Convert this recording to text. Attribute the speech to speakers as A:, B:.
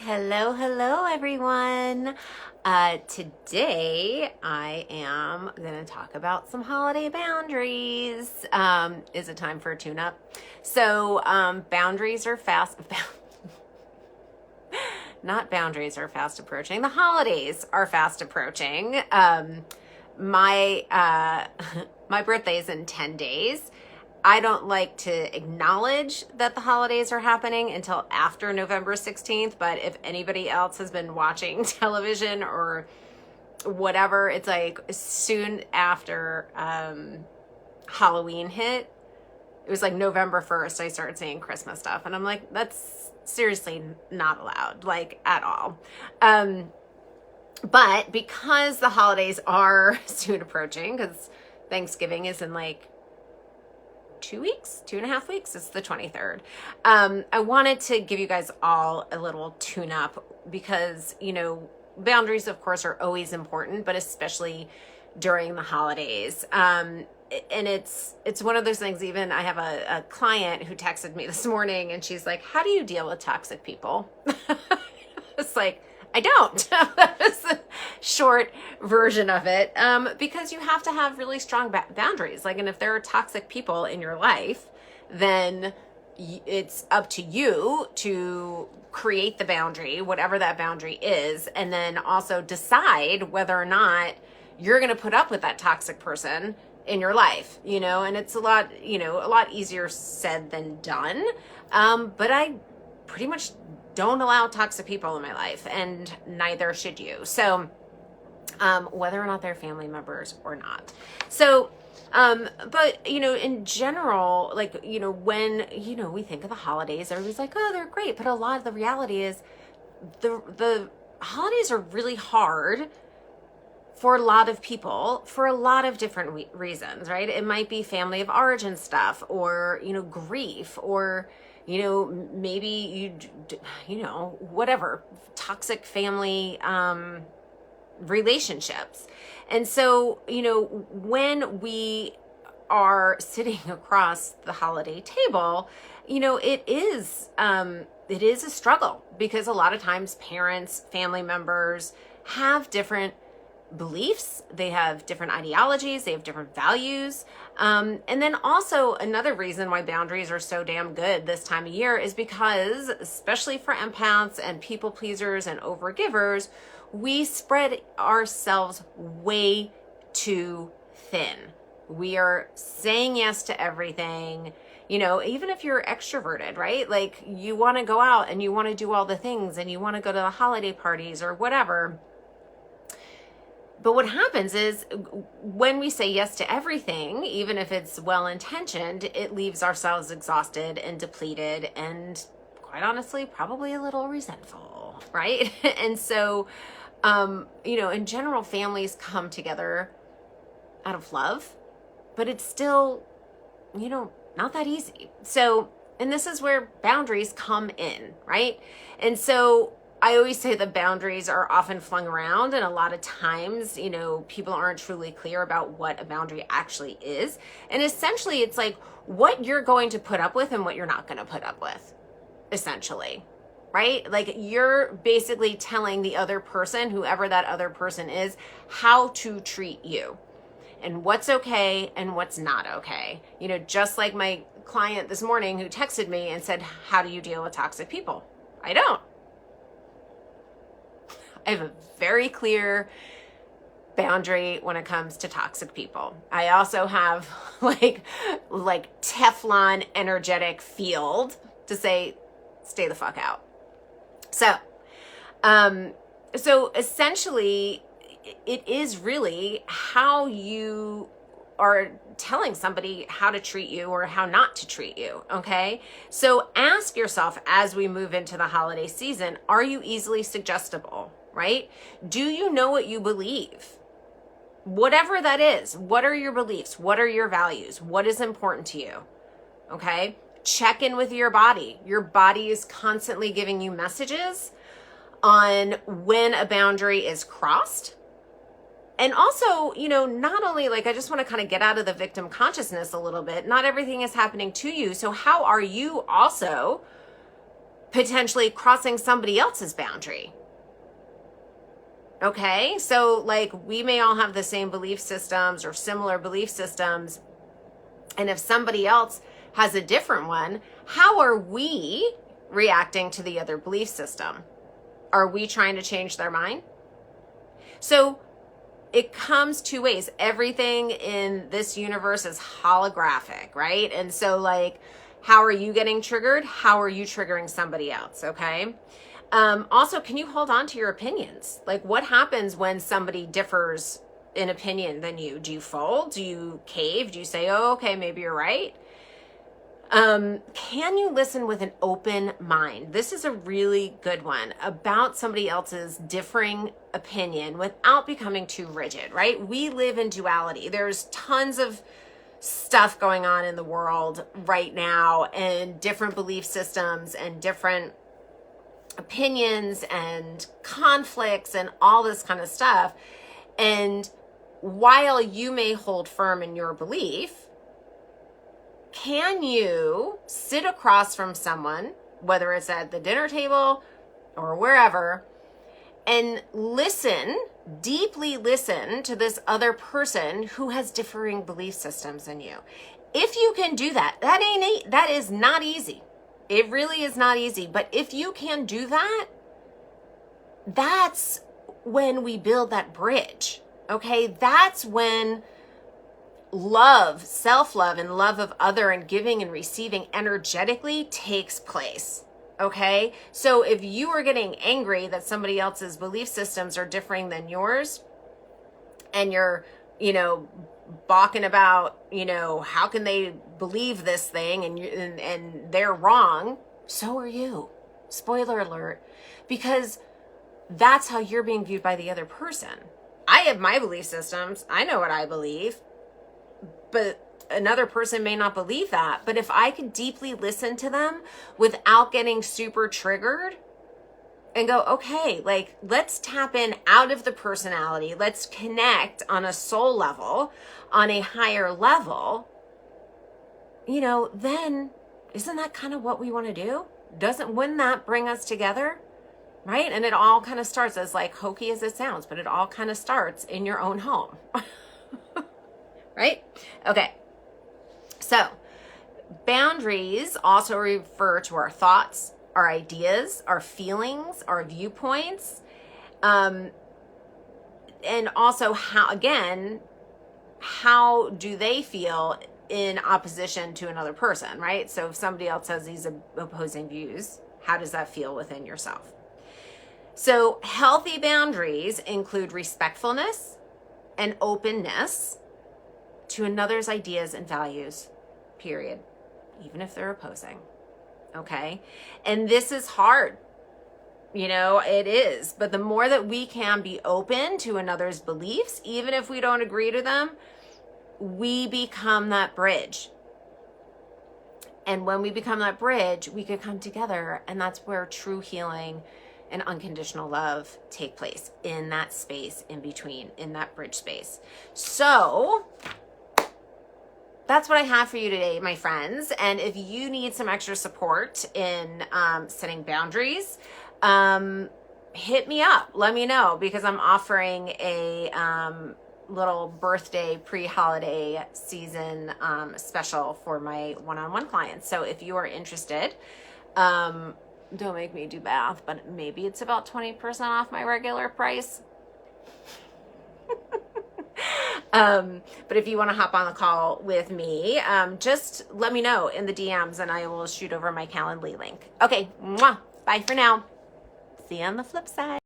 A: Hello, hello, everyone. Today I am going to talk about some holiday boundaries. Is it time for a tune-up? Boundaries are fast. Not boundaries are fast approaching. The holidays are fast approaching. My my birthday is in 10 days. I don't like to acknowledge that the holidays are happening until after November 16th, but if anybody else has been watching television or whatever, it's like soon after Halloween hit, it was like November 1st, I started seeing Christmas stuff. And I'm like, that's seriously not allowed, like at all. But because the holidays are soon approaching, because Thanksgiving is in like 2 weeks, 2.5 weeks. It's the 23rd. I wanted to give you guys all a little tune up because, boundaries, of course, are always important, but especially during the holidays. And it's one of those things. Even I have a client who texted me this morning and she's like, how do you deal with toxic people? It's like, I don't. That's the short version of it. Because you have to have really strong boundaries. And if there are toxic people in your life, then it's up to you to create the boundary, whatever that boundary is, and then also decide whether or not you're going to put up with that toxic person in your life, and it's a lot easier said than done. But I pretty much don't allow toxic people in my life, and neither should you. So, whether or not they're family members or not. So, but, in general, when, we think of the holidays, everybody's like, oh, they're great. But a lot of the reality is the holidays are really hard for a lot of people for a lot of different reasons, right? It might be family of origin stuff or, grief or, maybe whatever, toxic family relationships. And so, when we are sitting across the holiday table, it is a struggle because a lot of times parents, family members have different beliefs, they have different ideologies, they have different values. And then also another reason why boundaries are so damn good this time of year is because, especially for empaths and people pleasers and overgivers, we spread ourselves way too thin. We are saying yes to everything. Even if you're extroverted, right? Like you want to go out and you want to do all the things and you want to go to the holiday parties or whatever. But what happens is when we say yes to everything, even if it's well-intentioned, it leaves ourselves exhausted and depleted and, quite honestly, probably a little resentful, right? And so, in general, families come together out of love, but it's still, not that easy. So, and this is where boundaries come in, right? And so I always say the boundaries are often flung around, and a lot of times, people aren't truly clear about what a boundary actually is. And essentially, it's like what you're going to put up with and what you're not going to put up with, essentially, right? Like you're basically telling the other person, whoever that other person is, how to treat you and what's okay and what's not okay. Just like my client this morning who texted me and said, how do you deal with toxic people? I don't. I have a very clear boundary when it comes to toxic people. I also have like Teflon energetic field to say, stay the fuck out. So essentially it is really how you are telling somebody how to treat you or how not to treat you, okay? So ask yourself as we move into the holiday season, are you easily suggestible, right? Do you know what you believe? Whatever that is, what are your beliefs? What are your values? What is important to you, okay? Check in with your body. Your body is constantly giving you messages on when a boundary is crossed. And also, not only I just want to kind of get out of the victim consciousness a little bit. Not everything is happening to you. So how are you also potentially crossing somebody else's boundary. Okay, so like we may all have the same belief systems or similar belief systems. And if somebody else has a different one, how are we reacting to the other belief system? Are we trying to change their mind? So it comes two ways. Everything in this universe is holographic, right? And so like, how are you getting triggered? How are you triggering somebody else? Okay. Also, can you hold on to your opinions? Like what happens when somebody differs in opinion than you? Do you fold? Do you cave? Do you say, oh, okay, maybe you're right? Can you listen with an open mind? This is a really good one about somebody else's differing opinion without becoming too rigid, right? We live in duality. There's tons of stuff going on in the world right now and different belief systems and different opinions and conflicts and all this kind of stuff. And while you may hold firm in your belief, can you sit across from someone, whether it's at the dinner table or wherever, and listen, deeply listen to this other person who has differing belief systems than you? If you can do that, that is not easy. It really is not easy. But if you can do that, that's when we build that bridge. Okay, that's when love, self-love, and love of other and giving and receiving energetically takes place. Okay, so if you are getting angry that somebody else's belief systems are differing than yours, and you're, balking about, how can they believe this thing and they're wrong, so are you. Spoiler alert, because that's how you're being viewed by the other person. I have my belief systems. I know what I believe, but another person may not believe that. But if I can deeply listen to them without getting super triggered and go, okay, like let's tap in out of the personality. Let's connect on a soul level, on a higher level, then isn't that kind of what we want to do? Wouldn't that bring us together? Right? And it all kind of starts, as like hokey as it sounds, but it all kind of starts in your own home. Right? Okay. So boundaries also refer to our thoughts, our ideas, our feelings, our viewpoints. And also how do they feel in opposition to another person, right? So if somebody else has these opposing views, how does that feel within yourself? So healthy boundaries include respectfulness and openness to another's ideas and values, period, even if they're opposing. Okay. And this is hard. It is. But the more that we can be open to another's beliefs, even if we don't agree to them, we become that bridge. And when we become that bridge, we can come together. And that's where true healing and unconditional love take place, in that space in between, in that bridge space. So that's what I have for you today, my friends. And if you need some extra support in setting boundaries, hit me up. Let me know, because I'm offering a little birthday pre-holiday season special for my one-on-one clients. So if you are interested, don't make me do math, but maybe it's about 20% off my regular price. But if you want to hop on the call with me, just let me know in the DMs and I will shoot over my Calendly link. Okay, mwah, bye for now. See you on the flip side.